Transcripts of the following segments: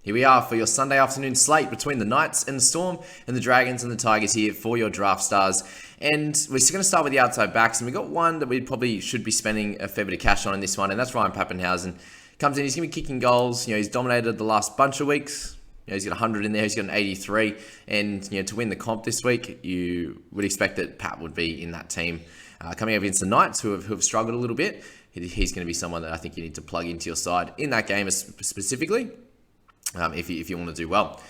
Here we are for your Sunday afternoon slate between the Knights and the Storm and the Dragons and the Tigers here for your Draft Stars. And we're still going to start with the outside backs. And we've got one that we probably should be spending a fair bit of cash on in this one. And that's Ryan Papenhuyzen. Comes in, he's going to be kicking goals. He's dominated the last bunch of weeks. He's got 100 in there. He's got an 83. And, to win the comp this week, you would expect that Pat would be in that team. Coming up against the Knights, who have struggled a little bit, he's going to be someone that I think you need to plug into your side in that game specifically. If you want to do well.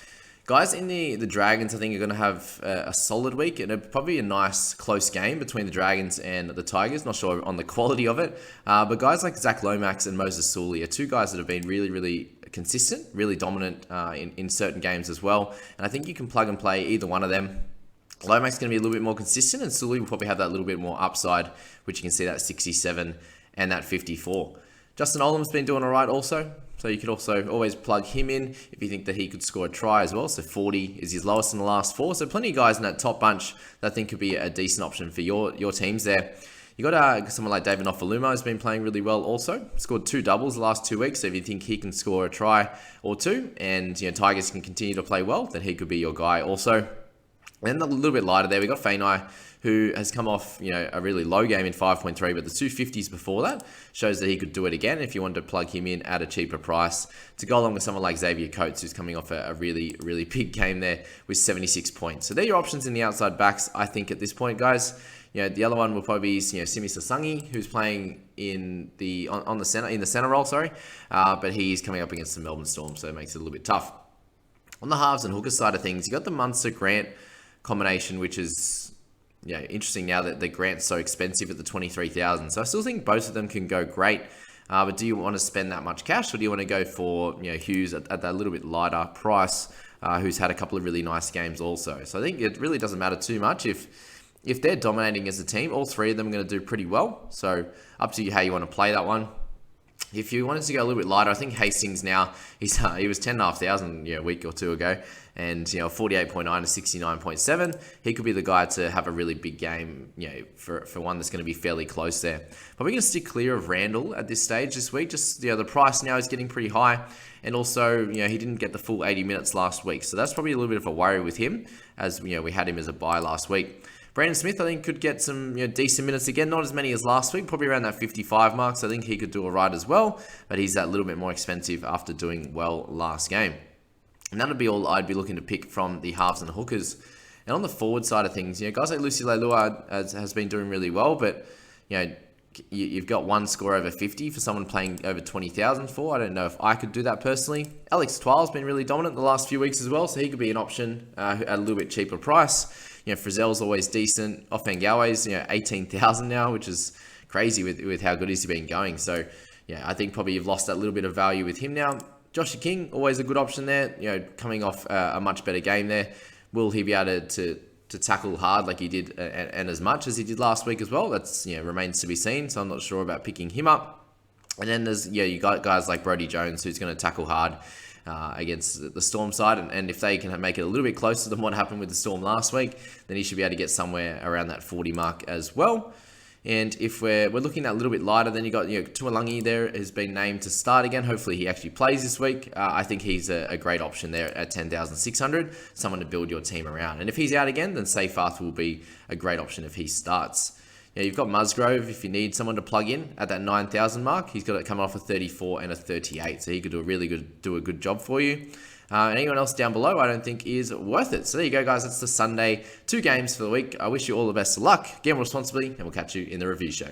Guys, in the Dragons, I think you're going to have a solid week and probably a nice close game between the Dragons and the Tigers. Not sure on the quality of it. But guys like Zach Lomax and Moses Sully are two guys that have been really, really consistent, really dominant in certain games as well. And I think you can plug and play either one of them. Lomax is going to be a little bit more consistent, and Sully will probably have that little bit more upside, which you can see that 67 and that 54. Justin Olam's been doing all right also. So you could also always plug him in if you think that he could score a try as well. So 40 is his lowest in the last 4. So plenty of guys in that top bunch that I think could be a decent option for your teams there. You got someone like David Nofaluma who's been playing really well also. Scored 2 doubles the last 2 weeks. So if you think he can score a try or 2 and Tigers can continue to play well, then he could be your guy also. And a little bit lighter there, we got Fainai, who has come off, a really low game in 5.3, but the 250s before that shows that he could do it again if you wanted to plug him in at a cheaper price to go along with someone like Xavier Coates, who's coming off a really, really big game there with 76 points. So they're your options in the outside backs, I think, at this point, guys. The other one will probably be, Simi Sasangi, who's playing in the center role, but he's coming up against the Melbourne Storm, so it makes it a little bit tough. On the halves and hooker side of things, you got the Munster Grant combination, which is interesting now that the Grant's so expensive at the 23,000. So I still think both of them can go great. But do you want to spend that much cash, or do you want to go for Hughes at that little bit lighter price, who's had a couple of really nice games also? So I think it really doesn't matter too much if they're dominating as a team. All three of them are going to do pretty well. So up to you how you want to play that one. If you wanted to go a little bit lighter, I think Hastings now, he was 10,500 a week or two ago, and 48.9 to 69.7. He could be the guy to have a really big game, for one that's going to be fairly close there. But we're going to stick clear of Randall at this stage this week. Just the price now is getting pretty high, and also he didn't get the full 80 minutes last week, so that's probably a little bit of a worry with him, as we had him as a buy last week. Brandon Smith, I think, could get some decent minutes again. Not as many as last week, probably around that 55 mark. So I think he could do all right as well. But he's that little bit more expensive after doing well last game. And that would be all I'd be looking to pick from the halves and the hookers. And on the forward side of things, guys like Lucy Leilua has been doing really well. But, you've got one score over 50 for someone playing over 20,000 for. I don't know if I could do that personally. Alex Twile's been really dominant the last few weeks as well. So he could be an option at a little bit cheaper price. Frizzell's always decent. Offengawe's, 18,000 now, which is crazy with how good he's been going. So, I think probably you've lost that little bit of value with him now. Joshua King, always a good option there, coming off a much better game there. Will he be able to tackle hard like he did and as much as he did last week as well? That's, remains to be seen. So I'm not sure about picking him up. And then there's, you got guys like Brodie Jones, who's going to tackle hard against the Storm side, and if they can make it a little bit closer than what happened with the Storm last week, then he should be able to get somewhere around that 40 mark as well. And if we're looking at a little bit lighter, then you got Tuolangi there has been named to start again. Hopefully he actually plays this week. I think he's a great option there at 10,600, someone to build your team around. And if he's out again, then Seyfarth will be a great option if he starts. You've got Musgrove if you need someone to plug in at that 9,000 mark. He's got it coming off a 34 and a 38, so he could do a good job for you. And anyone else down below, I don't think is worth it. So there you go, guys. That's the Sunday 2 games for the week. I wish you all the best of luck. Gamble responsibly, and we'll catch you in the review show.